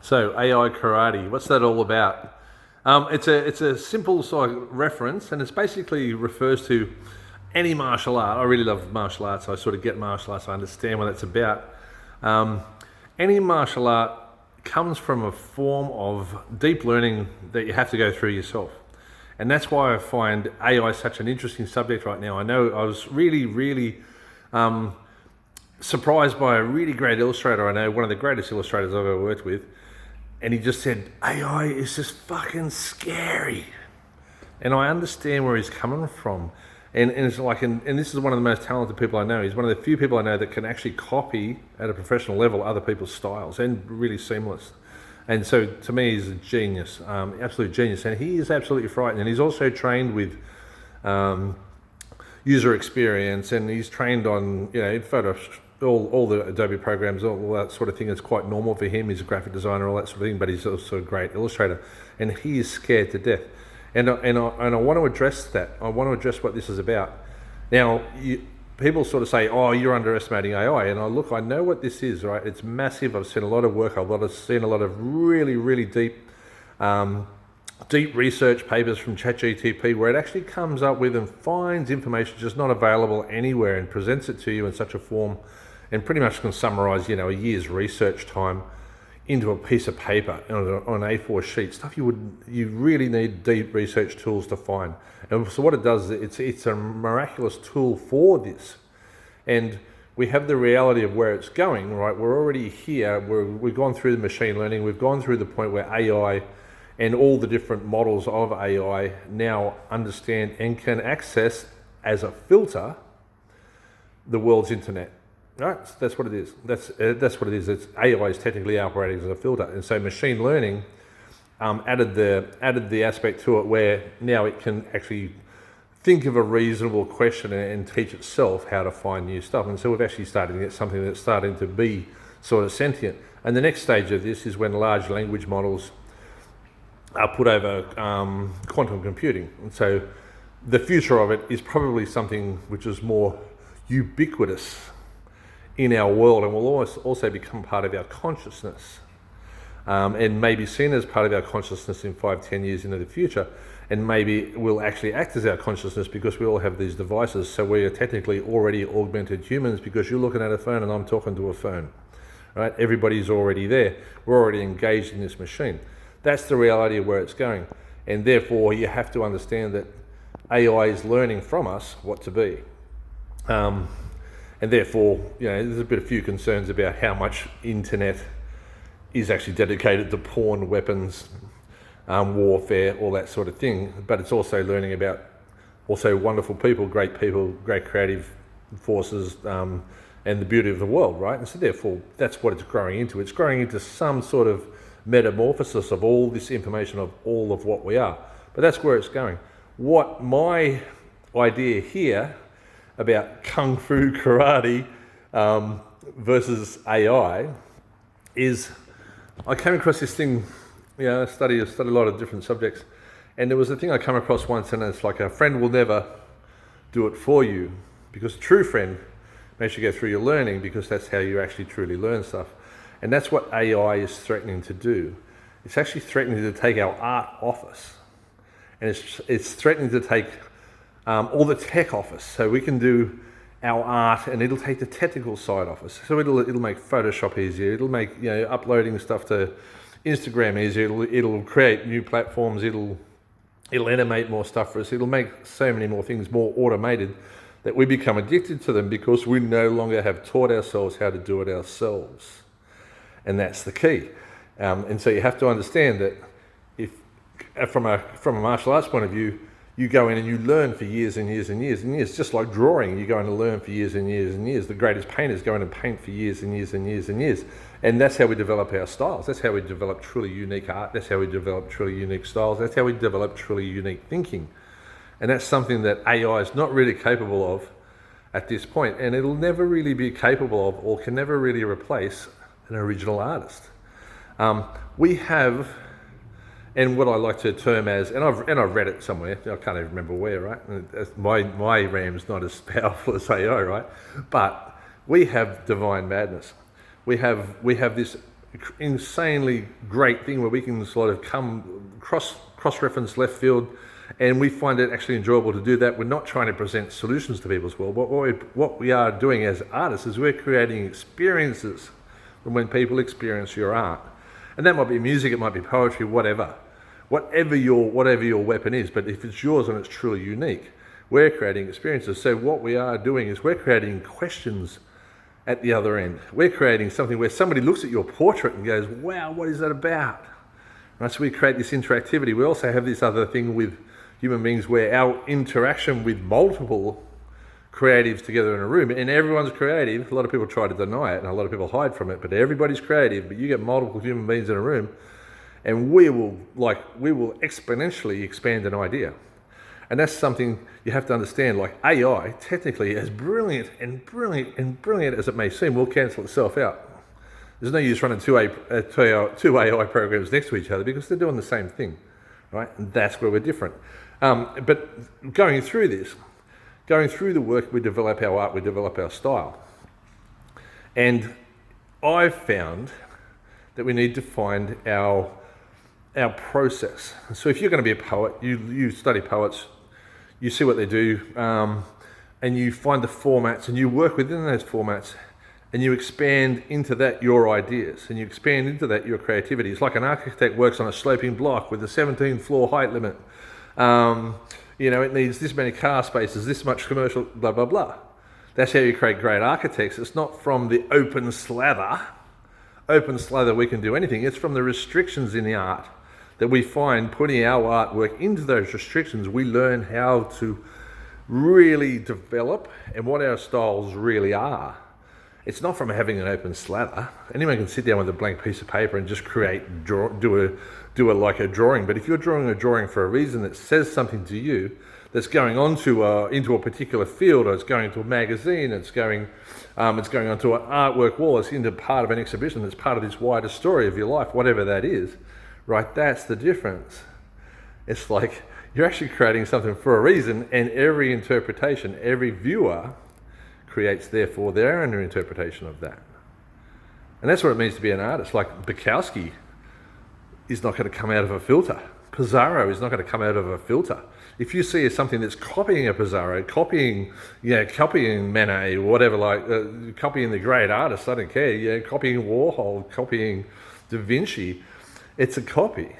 So AI karate, what's that all about? It's a simple sort of reference, and it's basically refers to any martial art. I really love martial arts. I sort of get martial arts. I understand what that's about. Um, any martial art comes from a form of deep learning that you have to go through yourself. And that's why I find AI such an interesting subject right now. I know I was really surprised by a really great illustrator I know, one of the greatest illustrators I've ever worked with. And he just said, AI is just fucking scary. And I understand where he's coming from. And it's like, and this is one of the most talented people I know. He's one of the few people I know that can actually copy at a professional level other people's styles, and really seamless. And so to me, he's a genius, absolute genius. And he is absolutely frightened. And he's also trained with user experience, and he's trained on, Photoshop, all the Adobe programs, all that sort of thing. It's quite normal for him. He's a graphic designer, all that sort of thing, but he's also a great illustrator. And he is scared to death. And I want to address that. I want to address what this is about. Now, people sort of say, "Oh, you're underestimating AI," and I know what this is, right? It's massive. I've seen a lot of work. I've seen a lot of really deep research papers from ChatGPT where it actually comes up with and finds information just not available anywhere and presents it to you in such a form, and pretty much can summarize, a year's research time into a piece of paper on an A4 sheet, stuff you really need deep research tools to find. And so what it does is it's a miraculous tool for this. And we have the reality of where it's going, right? We're already here. We've gone through the machine learning. We've gone through the point where AI and all the different models of AI now understand and can access as a filter the world's internet. Right, that's what it is. That's what it is. It's AI is technically operating as a filter, and so machine learning added the aspect to it where now it can actually think of a reasonable question and teach itself how to find new stuff. And so we've actually started to get something that's starting to be sort of sentient. And the next stage of this is when large language models are put over quantum computing. And so the future of it is probably something which is more ubiquitous in our world, and will also become part of our consciousness, and maybe seen as part of our consciousness in 5-10 years into the future, and maybe will actually act as our consciousness because we all have these devices. So we are technically already augmented humans because you're looking at a phone and I'm talking to a phone, right? Everybody's already there. We're already engaged in this machine. That's the reality of where it's going, and therefore you have to understand that AI is learning from us what to be. And therefore, there's a few concerns about how much internet is actually dedicated to porn, weapons, warfare, all that sort of thing. But it's also learning about also wonderful people, great creative forces, and the beauty of the world, right? And so therefore, that's what it's growing into. It's growing into some sort of metamorphosis of all this information, of all of what we are. But that's where it's going. What my idea here about kung fu karate versus AI is, I came across this thing, I studied a lot of different subjects, and there was a thing I came across once, and it's like, a friend will never do it for you, because a true friend makes you go through your learning, because that's how you actually truly learn stuff. And that's what AI is threatening to do. It's actually threatening to take our art off us, and it's threatening to take all the tech off us, so we can do our art, and it'll take the technical side off us. So it'll make Photoshop easier. It'll make uploading stuff to Instagram easier. It'll create new platforms. It'll animate more stuff for us. It'll make so many more things more automated that we become addicted to them because we no longer have taught ourselves how to do it ourselves, and that's the key. And so you have to understand that if, from a martial arts point of view, you go in and you learn for years and years and years and years, just like drawing. You go in and learn for years and years and years. The greatest painters go in and paint for years and years and years and years. And that's how we develop our styles. That's how we develop truly unique art. That's how we develop truly unique styles. That's how we develop truly unique thinking. And that's something that AI is not really capable of at this point. And it'll never really be capable of, or can never really replace, an original artist. We have... And what I like to term as, and I've read it somewhere, I can't even remember where, right? My RAM's not as powerful as AI, right? But we have divine madness. We have this insanely great thing where we can sort of come cross-reference left field, and we find it actually enjoyable to do that. We're not trying to present solutions to people's world. What we are doing as artists is we're creating experiences from when people experience your art. And that might be music, it might be poetry, whatever your weapon is. But if it's yours and it's truly unique, we're creating experiences. So what we are doing is we're creating questions at the other end. We're creating something where somebody looks at your portrait and goes, wow, what is that about? Right, so we create this interactivity. We also have this other thing with human beings where our interaction with multiple creatives together in a room, and everyone's creative. A lot of people try to deny it and a lot of people hide from it, but everybody's creative. But you get multiple human beings in a room, and we will exponentially expand an idea. And that's something you have to understand. Like AI, technically, as brilliant as it may seem, will cancel itself out. There's no use running two AI programs next to each other because they're doing the same thing, right? And that's where we're different. But going through the work, we develop our art, we develop our style. And I've found that we need to find our process. So if you're going to be a poet, you study poets, you see what they do, and you find the formats and you work within those formats, and you expand into that your ideas, and you expand into that your creativity. It's like an architect works on a sloping block with a 17 floor height limit. It needs this many car spaces, this much commercial, blah, blah, blah. That's how you create great architects. It's not from the open slather we can do anything. It's from the restrictions in the art that we find putting our artwork into those restrictions. We learn how to really develop and what our styles really are. It's not from having an open slather. Anyone can sit down with a blank piece of paper and just do a drawing. But if you're drawing a drawing for a reason that says something to you, that's going into a particular field, or it's going to a magazine, it's going onto an artwork wall, it's into part of an exhibition, that's part of this wider story of your life, whatever that is, right? That's the difference. It's like you're actually creating something for a reason, and every interpretation, every viewer creates therefore their own interpretation of that. And that's what it means to be an artist. Like Bukowski is not going to come out of a filter. Pizarro is not going to come out of a filter. If you see something that's copying a Pizarro, copying Manet, whatever, copying the great artists, I don't care, copying Warhol, copying Da Vinci, it's a copy.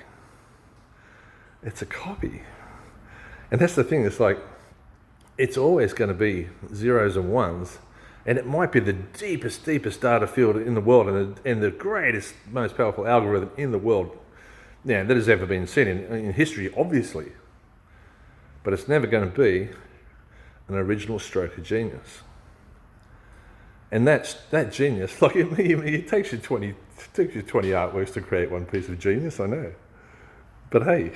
It's a copy. And that's the thing, it's like, it's always going to be zeros and ones, and it might be the deepest data field in the world, and the greatest, most powerful algorithm in the world that has ever been seen in history, obviously. But it's never going to be an original stroke of genius. And that genius, like it takes you 20 artworks to create one piece of genius, I know. But hey,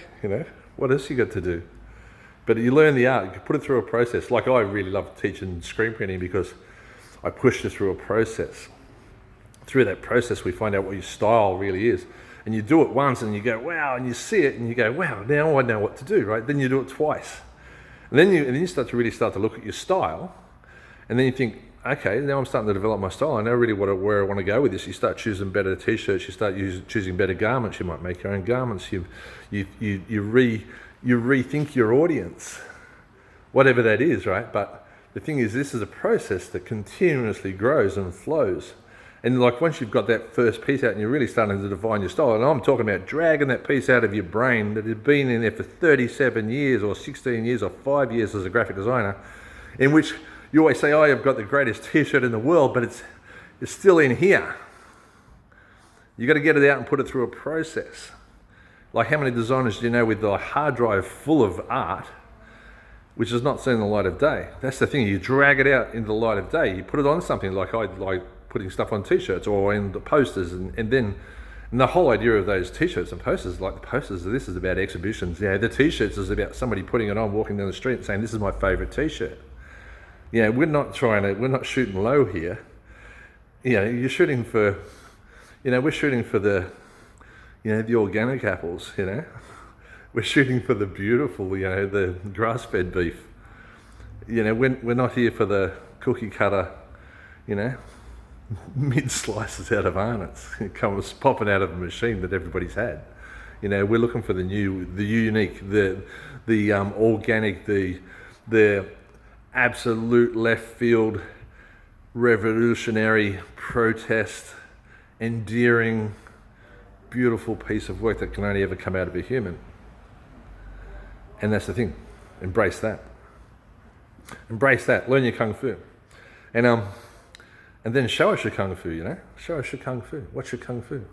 what else you got to do? But you learn the art, you put it through a process. Like I really love teaching screen printing because I pushed it through a process. Through that process, we find out what your style really is. And you do it once and you go, wow, and you see it and you go, wow, now I know what to do, right? Then you do it twice. And then you start to look at your style, and then you think, okay, now I'm starting to develop my style. I know really where I want to go with this. You start choosing better t-shirts, you start choosing better garments, you might make your own garments, you rethink your audience, whatever that is, right? But the thing is, this is a process that continuously grows and flows. And like once you've got that first piece out and you're really starting to define your style, and I'm talking about dragging that piece out of your brain that had been in there for 37 years or 16 years or 5 years as a graphic designer, in which you always say, oh, I've got the greatest t-shirt in the world, but it's still in here. You got to get it out and put it through a process. Like how many designers do you know with the hard drive full of art, which has not seen the light of day? That's the thing, you drag it out into the light of day, you put it on something like I like putting stuff on t-shirts or in the posters, and the whole idea of those t-shirts and posters, like the posters, this is about exhibitions. The t-shirts is about somebody putting it on, walking down the street and saying, this is my favorite t-shirt. We're not shooting low here. You're shooting for, we're shooting for the organic apples, We're shooting for the beautiful, the grass-fed beef. We're not here for the cookie cutter, mid slices out of arnott's. It comes popping out of a machine that everybody's had. You know, we're looking for the new, the unique, the organic, the absolute left field, revolutionary, protest, endearing, beautiful piece of work that can only ever come out of a human. And that's the thing. Embrace that. Embrace that. Learn your kung fu. And then show us your kung fu, you know? Show us your kung fu. What's your kung fu?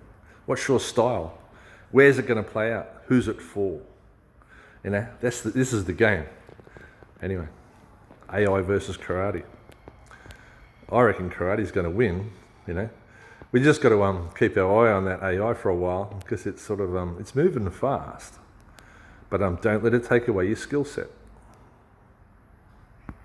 What's your style? Where's it going to play out? Who's it for? You know, this is the game. Anyway, AI versus karate. I reckon karate's going to win, you know. We just got to keep our eye on that AI for a while because it's sort of, it's moving fast. But don't let it take away your skill set.